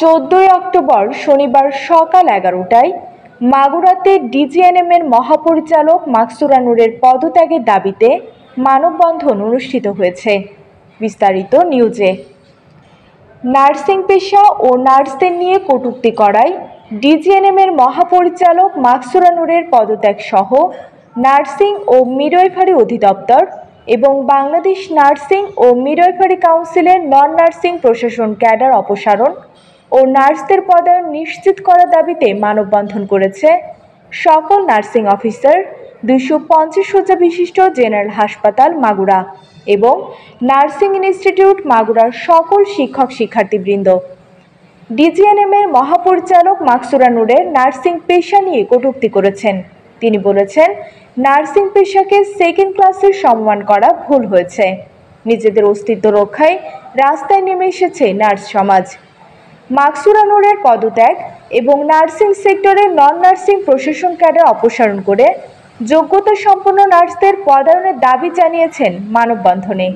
14 October শনিবার সকাল 11টায় মাগুরাতে DGNM এর মহাপরিচালক মাকসুরা নূরের পদত্যাগের দাবিতে মানববন্ধন অনুষ্ঠিত হয়েছে। বিস্তারিত নিউজে। নার্সিং পেশা ও নার্সদের নিয়ে কটূক্তি করায় ডিজিএনএম এর মহাপরিচালক মাকসুরা নূরের পদত্যাগ সহ নার্সিং ও মিডওয়াইফারি অধিদপ্তর এবং বাংলাদেশ নার্সিং ও মিডওয়াইফারি কাউন্সিলের নন নার্সিং প্রশাসন ক্যাডার অপসারণ ও নার্সদের পদায়ন নিশ্চিত করার দাবিতে মানববন্ধন করেছে সকল নার্সিং অফিসার, 250 শয্যা বিশিষ্ট জেনারেল হাসপাতাল মাগুরা এবং নার্সিং ইনস্টিটিউট মাগুরার সকল শিক্ষক শিক্ষার্থীবৃন্দ। ডিজিএনএম এর মহাপরিচালক মাকসুরা নূরের নার্সিং পেশা নিয়ে কটূক্তি করেছেন। তিনি বলেছেন, নার্সিং পেশাকে সেকেন্ড ক্লাসের সম্মান করা ভুল হয়েছে। নিজেদের অস্তিত্ব রক্ষায় রাস্তায় নেমে এসেছে নার্স সমাজ। মাকসুরা নূরের পদত্যাগ এবং নার্সিং সেক্টরের নন নার্সিং প্রশাসন ক্যাডার অপসারণ করে যোগ্যতা সম্পন্ন নার্সদের পদায়নের দাবি জানিয়েছেন মানববন্ধনে।